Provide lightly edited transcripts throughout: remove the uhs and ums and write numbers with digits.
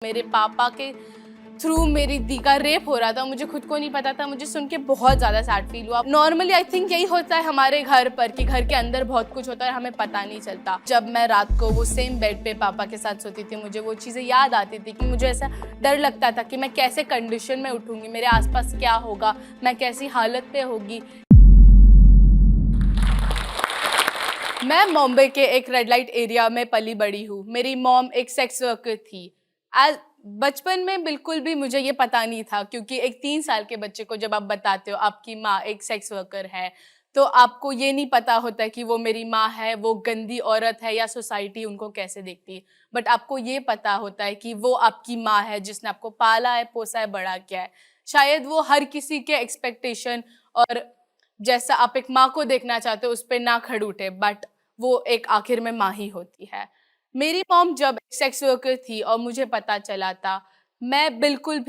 मेरे पापा के थ्रू मेरी दी का रेप हो रहा था, मुझे खुद को नहीं पता था। मुझे सुन के बहुत ज़्यादा सैड फील हुआ। नॉर्मली आई थिंक यही होता है हमारे घर पर कि घर के अंदर बहुत कुछ होता है, हमें पता नहीं चलता। जब मैं रात को वो सेम बेड पे पापा के साथ सोती थी, मुझे वो चीज़ें याद आती थी कि मुझे ऐसा डर लगता था कि मैं कैसे कंडीशन में उठूंगी, मेरे आसपास क्या होगा, मैं कैसी हालत पे होगी। मैं मुंबई के एक रेड लाइट एरिया में पली बड़ी हूँ। मेरी मॉम एक सेक्स वर्कर थी। आज बचपन में बिल्कुल भी मुझे ये पता नहीं था, क्योंकि एक 3 साल के बच्चे को जब आप बताते हो आपकी माँ एक सेक्स वर्कर है, तो आपको ये नहीं पता होता कि वो मेरी माँ है, वो गंदी औरत है, या सोसाइटी उनको कैसे देखती है। बट आपको ये पता होता है कि वो आपकी माँ है, जिसने आपको पाला है, पोसा है, बड़ा किया है। शायद वो हर किसी के एक्सपेक्टेशन और जैसा आप एक माँ को देखना चाहते हो उस पर ना खड़ उठे, बट वो एक आखिर में माँ ही होती है। मेरी मॉम जब सेक्स वर्कर थी और मुझे पता चला था, मैं बिल्कुल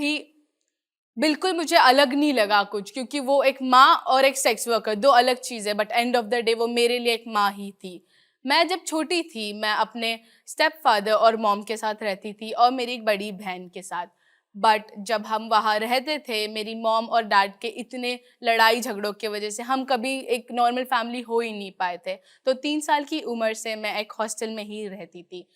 मुझे अलग नहीं लगा कुछ, क्योंकि वो एक माँ और एक सेक्स वर्कर दो अलग चीज़ है, but end of the day वो मेरे लिए एक माँ ही थी। मैं जब छोटी थी, मैं अपने स्टेप फादर और मॉम के साथ रहती थी और मेरी एक बड़ी बहन के साथ। बट जब हम वहाँ रहते थे, मेरी मॉम और डैड के इतने लड़ाई झगड़ों की वजह से हम कभी एक नॉर्मल फैमिली हो ही नहीं पाए थे। तो 3 साल की उम्र से मैं एक हॉस्टल में ही रहती थी।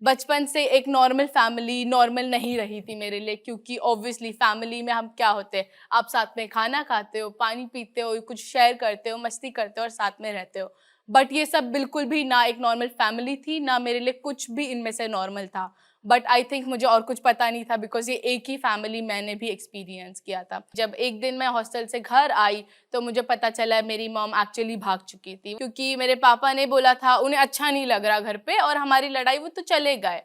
बचपन से एक नॉर्मल फैमिली नॉर्मल नहीं रही थी मेरे लिए, क्योंकि ऑब्वियसली फैमिली में हम क्या होते हैं, आप साथ में खाना खाते हो, पानी पीते हो, कुछ शेयर करते हो, मस्ती करते हो और साथ में रहते हो। बट ये सब बिल्कुल भी ना एक नॉर्मल फैमिली थी, ना मेरे लिए कुछ भी इनमें से नॉर्मल था। बट आई थिंक मुझे और कुछ पता नहीं था, बिकॉज ये एक ही फैमिली मैंने भी एक्सपीरियंस किया था। जब एक दिन मैं हॉस्टल से घर आई तो मुझे पता चला मेरी मॉम एक्चुअली भाग चुकी थी, क्योंकि मेरे पापा ने बोला था उन्हें अच्छा नहीं लग रहा घर पे और हमारी लड़ाई, वो तो चले गए।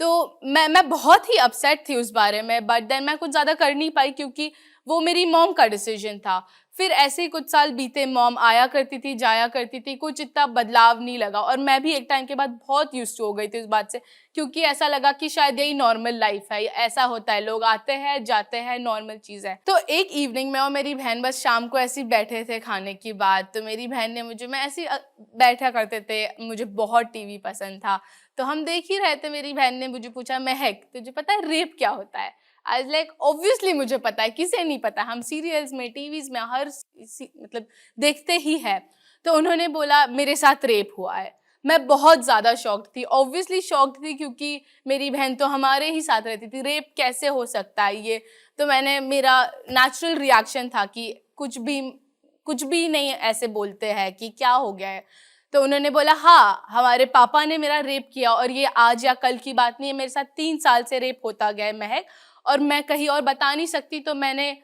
तो मैं बहुत ही अपसेट थी उस बारे में, बट देन मैं कुछ ज़्यादा कर नहीं पाई, क्योंकि वो मेरी मॉम का डिसीजन था। फिर ऐसे ही कुछ साल बीते, मॉम आया करती थी, जाया करती थी, कुछ इतना बदलाव नहीं लगा और मैं भी एक टाइम के बाद बहुत यूज्ड टू हो गई थी उस बात से, क्योंकि ऐसा लगा कि शायद यही नॉर्मल लाइफ है, ऐसा होता है, लोग आते हैं जाते हैं, नॉर्मल चीज़ है। तो एक इवनिंग में और मेरी बहन बस शाम को ऐसे ही बैठे थे खाने की बाद, तो मेरी बहन ने मुझे, मैं ऐसे बैठा करते थे, मुझे बहुत टीवी पसंद था, तो हम देख ही रहे थे, मेरी बहन ने मुझे पूछा, महक तुझे पता है रेप क्या होता है? आज लाइक ऑब्वियसली मुझे पता है, किसे नहीं पता, हम सीरियल्स में, टीवीज में हर मतलब देखते ही है। तो उन्होंने बोला मेरे साथ रेप हुआ है। मैं बहुत ज़्यादा शॉक्ड थी, ऑब्वियसली शॉक्ड थी, क्योंकि मेरी बहन तो हमारे ही साथ रहती थी, रेप कैसे हो सकता है ये। तो मेरा नेचुरल रिएक्शन था कि कुछ भी नहीं ऐसे बोलते हैं कि क्या हो गया है। तो उन्होंने बोला हाँ, हमारे पापा ने मेरा रेप किया और ये आज या कल की बात नहीं है, मेरे साथ 3 साल से रेप होता गया है महक, और मैं कहीं और बता नहीं सकती, तो मैंने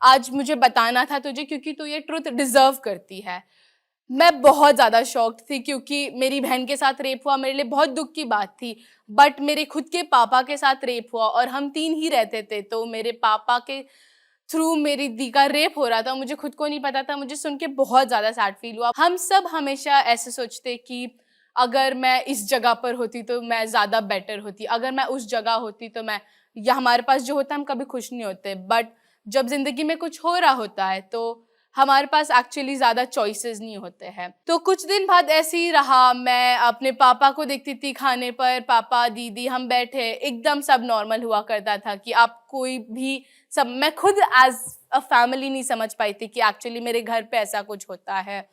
आज मुझे बताना था तुझे, क्योंकि तू ये ट्रुथ डिजर्व करती है। मैं बहुत ज़्यादा शॉक्ड थी, क्योंकि मेरी बहन के साथ रेप हुआ मेरे लिए बहुत दुख की बात थी, बट मेरे खुद के पापा के साथ रेप हुआ और हम 3 ही रहते थे, तो मेरे पापा के थ्रू मेरी दी का रेप हो रहा था, मुझे खुद को नहीं पता था। मुझे सुन के बहुत ज़्यादा सैड फील हुआ। हम सब हमेशा ऐसे सोचते कि अगर मैं इस जगह पर होती तो मैं ज़्यादा बेटर होती, अगर मैं उस जगह होती तो मैं, या हमारे पास जो होता है हम कभी खुश नहीं होते, बट जब ज़िंदगी में कुछ हो रहा होता है तो हमारे पास एक्चुअली ज़्यादा चॉइसेस नहीं होते हैं। तो कुछ दिन बाद ऐसे ही रहा, मैं अपने पापा को देखती थी खाने पर, पापा दीदी हम बैठे, एकदम सब नॉर्मल हुआ करता था कि आप कोई भी सब, मैं खुद एज अ फैमिली नहीं समझ पाई थी कि एक्चुअली मेरे घर पे ऐसा कुछ होता है।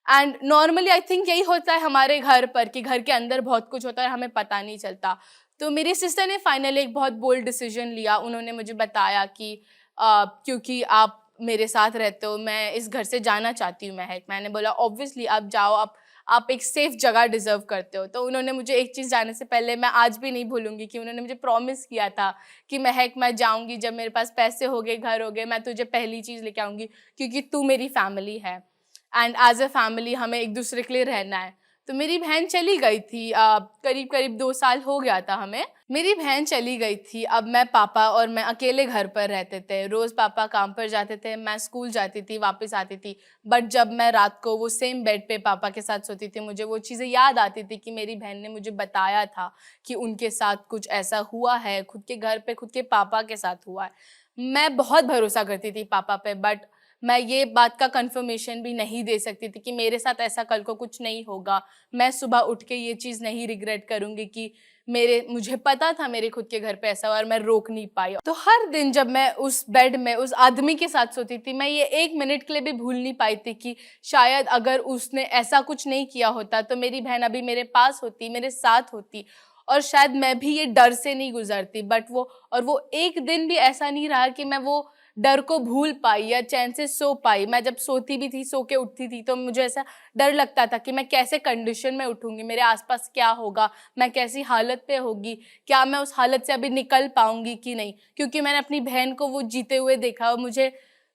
एंड नॉर्मली आई थिंक यही होता है हमारे घर पर कि घर के अंदर बहुत कुछ होता है, हमें पता नहीं चलता। तो मेरी सिस्टर ने फाइनली एक बहुत बोल्ड डिसीजन लिया। उन्होंने मुझे बताया कि क्योंकि आप मेरे साथ रहते हो, मैं इस घर से जाना चाहती हूँ महक। मैंने बोला ऑब्वियसली आप जाओ, आप एक सेफ जगह डिजर्व करते हो। तो उन्होंने मुझे एक चीज़ जाने से पहले, मैं आज भी नहीं भूलूंगी, कि उन्होंने मुझे प्रॉमिस किया था कि महक मैं जाऊंगी, जब मेरे पास पैसे हो गए, घर हो गए, मैं तुझे पहली चीज़ लेके आऊंगी, क्योंकि तू मेरी फैमिली है एंड एज अ फैमिली हमें एक दूसरे के लिए रहना है। तो मेरी बहन चली गई थी, करीब करीब 2 साल हो गया था हमें। मेरी बहन चली गई थी, अब मैं, पापा और मैं अकेले घर पर रहते थे। रोज़ पापा काम पर जाते थे, मैं स्कूल जाती थी, वापस आती थी। बट जब मैं रात को वो सेम बेड पे पापा के साथ सोती थी, मुझे वो चीज़ें याद आती थी कि मेरी बहन ने मुझे बताया था कि उनके साथ कुछ ऐसा हुआ है, खुद के घर पे खुद के पापा के साथ हुआ है। मैं बहुत भरोसा करती थी पापा पे, बट मैं ये बात का कंफर्मेशन भी नहीं दे सकती थी कि मेरे साथ ऐसा कल को कुछ नहीं होगा। मैं सुबह उठ के ये चीज़ नहीं रिग्रेट करूँगी कि मुझे पता था मेरे खुद के घर पे ऐसा और मैं रोक नहीं पाई। तो हर दिन जब मैं उस बेड में उस आदमी के साथ सोती थी, मैं ये 1 मिनट के लिए भी भूल नहीं पाई थी कि शायद अगर उसने ऐसा कुछ नहीं किया होता तो मेरी बहन अभी मेरे पास होती, मेरे साथ होती और शायद मैं भी ये डर से नहीं गुजरती। बट वो एक दिन भी ऐसा नहीं रहा कि मैं वो डर को भूल पाई या चैन से सो पाई। मैं जब सोती भी थी, सो के उठती थी, तो मुझे ऐसा डर लगता था कि मैं कैसे कंडीशन में उठूंगी, मेरे आसपास क्या होगा, मैं कैसी हालत पे होगी, क्या मैं उस हालत से अभी निकल पाऊंगी कि नहीं, क्योंकि मैंने अपनी बहन को वो जीते हुए देखा और मुझे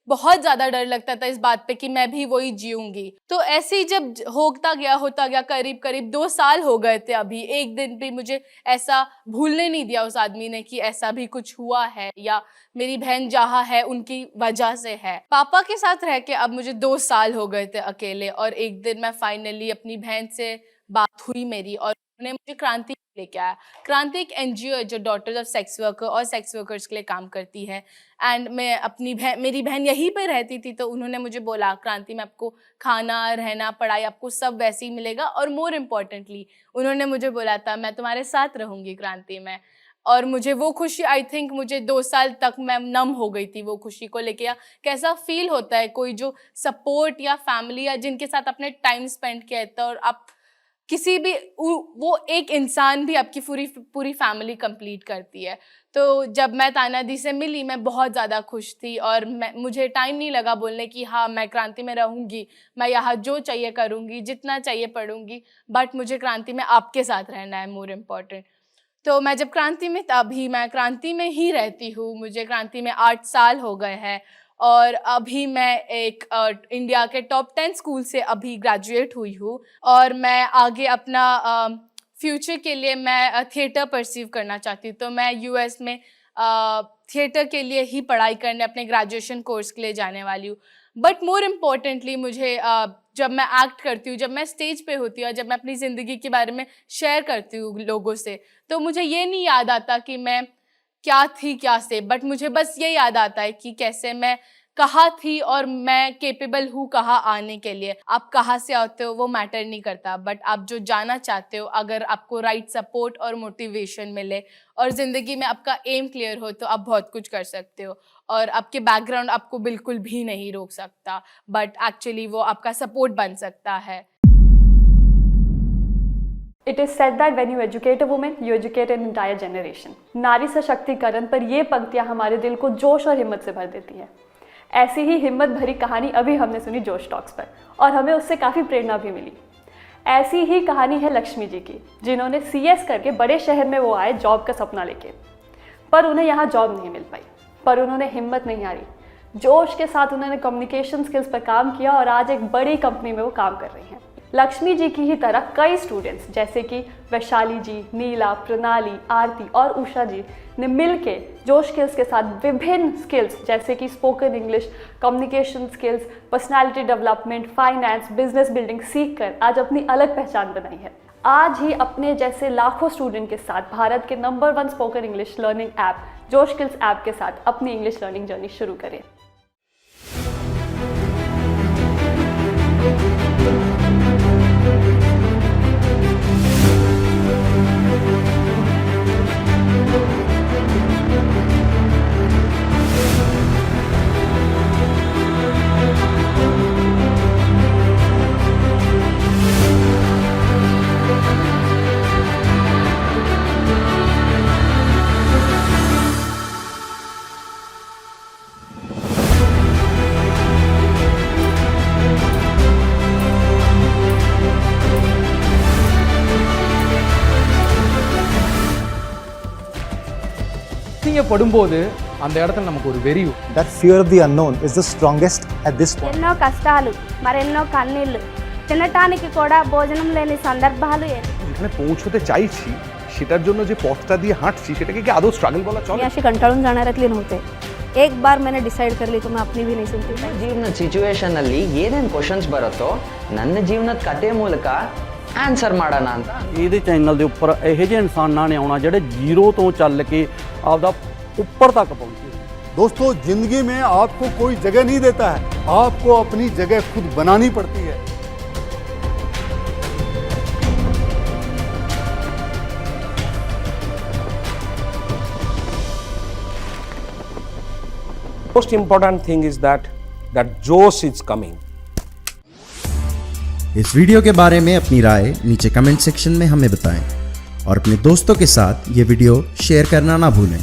बहुत ज़्यादा डर लगता था इस बात पे कि मैं भी वही जीऊंगी। तो ऐसे ही जब होता गया करीब करीब 2 साल हो गए थे। अभी एक दिन भी मुझे ऐसा भूलने नहीं दिया उस आदमी ने कि ऐसा भी कुछ हुआ है या मेरी बहन जहाँ है उनकी वजह से है। पापा के साथ रह के अब मुझे 2 साल हो गए थे अकेले, और एक दिन मैं फाइनली अपनी बहन से बात हुई मेरी और उन्होंने मुझे क्रांति लेके आया। क्रांति एक NGO है जो डॉटर्स ऑफ सेक्स वर्कर और सेक्स वर्कर्स के लिए काम करती है। एंड मैं मेरी बहन यहीं पे रहती थी, तो उन्होंने मुझे बोला क्रांति में आपको खाना, रहना, पढ़ाई आपको सब वैसे ही मिलेगा, और मोर इम्पोर्टेंटली उन्होंने मुझे बोला था मैं तुम्हारे साथ रहूँगी क्रांति में। और मुझे वो खुशी, आई थिंक मुझे 2 साल तक मैं नम हो गई थी वो खुशी को लेके। या कैसा फील होता है कोई जो सपोर्ट या फैमिली या जिनके साथ आपने टाइम स्पेंड किया है, और आप किसी भी वो एक इंसान भी आपकी पूरी फैमिली कंप्लीट करती है। तो जब मैं ताना दी से मिली मैं बहुत ज़्यादा खुश थी और मुझे टाइम नहीं लगा बोलने की हाँ मैं क्रांति में रहूँगी, मैं यहाँ जो चाहिए करूँगी, जितना चाहिए पढ़ूँगी, बट मुझे क्रांति में आपके साथ रहना है, मोर इम्पॉर्टेंट। तो मैं जब क्रांति में, अभी मैं क्रांति में ही रहती हूँ। मुझे क्रांति में 8 साल हो गए हैं और अभी मैं एक इंडिया के टॉप 10 स्कूल से अभी ग्रेजुएट हुई हूँ। और मैं आगे अपना फ्यूचर के लिए मैं थिएटर परसीव करना चाहती हूँ। तो मैं US में थिएटर के लिए ही पढ़ाई करने अपने ग्रेजुएशन कोर्स के लिए जाने वाली हूँ। बट मोर इम्पोर्टेंटली मुझे जब मैं एक्ट करती हूँ, जब मैं स्टेज पे होती हूँ और जब मैं अपनी ज़िंदगी के बारे में शेयर करती हूँ लोगों से, तो मुझे ये नहीं याद आता कि मैं क्या थी क्या से, बट मुझे बस ये याद आता है कि कैसे मैं कहाँ थी और मैं केपेबल हूँ कहाँ आने के लिए। आप कहाँ से आते हो वो मैटर नहीं करता, बट आप जो जाना चाहते हो, अगर आपको राइट सपोर्ट और मोटिवेशन मिले और ज़िंदगी में आपका एम क्लियर हो, तो आप बहुत कुछ कर सकते हो। और आपके बैकग्राउंड आपको बिल्कुल भी नहीं रोक सकता, बट एक्चुअली वो आपका सपोर्ट बन सकता है। It is said that when you educate a woman, you educate an entire generation. नारी सशक्तिकरण पर ये पंक्तियाँ हमारे दिल को जोश और हिम्मत से भर देती है। ऐसी ही हिम्मत भरी कहानी अभी हमने सुनी जोश टॉक्स पर, और हमें उससे काफ़ी प्रेरणा भी मिली। ऐसी ही कहानी है लक्ष्मी जी की, जिन्होंने CS करके बड़े शहर में वो आए जॉब का सपना लेके, पर उन्हें यहाँ जॉब नहीं मिल पाई। पर उन्होंने हिम्मत नहीं हारी, जोश के साथ उन्होंने कम्युनिकेशन स्किल्स पर काम किया और आज एक बड़ी कंपनी में वो काम कर रही हैं। लक्ष्मी जी की ही तरह कई स्टूडेंट्स जैसे कि वैशाली जी, नीला, प्रणाली, आरती और उषा जी ने मिलके जोश स्किल्स के साथ विभिन्न स्किल्स जैसे कि spoken English, communication skills, personality development, finance, business building सीख कर आज अपनी अलग पहचान बनाई है। आज ही अपने जैसे लाखों स्टूडेंट के साथ भारत के number 1 spoken English learning app जोश स्किल्स ऐप के साथ अपनी इंग्लिश लर्निंग जर्नी शुरू करें। படும்போது அந்த இடத்துல நமக்கு ஒரு வெறி. That fear of the unknown is the strongest at this point. ఎన్నో కష్టాలు, మరెన్నో కన్నీళ్లు, తినటానికి కూడా భోజనం లేని సందర్భాలు এখানে পৌঁছতে চাইছি সেটার জন্য যে পথটা দিয়ে হাঁটছি সেটাকে কি आदौ स्ट्रगल बोला चले? मी अशी कंटाळून जाणाऱ्यातली नव्हते. एक बार मैंने डिसाइड कर ली तो मैं अपनी भी नहीं सुनती. ಜೀವನದ ಸಿಚುವೇಶನ್ ಅಲ್ಲಿ ಏನೇನು ಕ್ವೆಶ್ಚನ್ಸ್ ಬರುತ್ತೋ ನನ್ನ ಜೀವನದ ಕಥೆ ಮೂಲಕ ਆਨਸਰ ਮਾੜਨਾ ಅಂತ ਇਹਦੇ ਚੈਨਲ ਦੇ ਉੱਪਰ ਇਹੋ ਜਿਹੇ ਇਨਸਾਨਾਂ ਨੇ ਆਉਣਾ ਜਿਹੜੇ ਜ਼ੀਰੋ ਤੋਂ ਚੱਲ ਕੇ ਆਪਦਾ ਉੱਪਰ ਤੱਕ ਪਹੁੰਚੇ। दोस्तों, जिंदगी में आपको कोई जगह नहीं देता है, आपको अपनी जगह खुद बनानी पड़ती है। Most important thing is that Josh is coming. इस वीडियो के बारे में अपनी राय नीचे कमेंट सेक्शन में हमें बताएं और अपने दोस्तों के साथ ये वीडियो शेयर करना ना भूलें।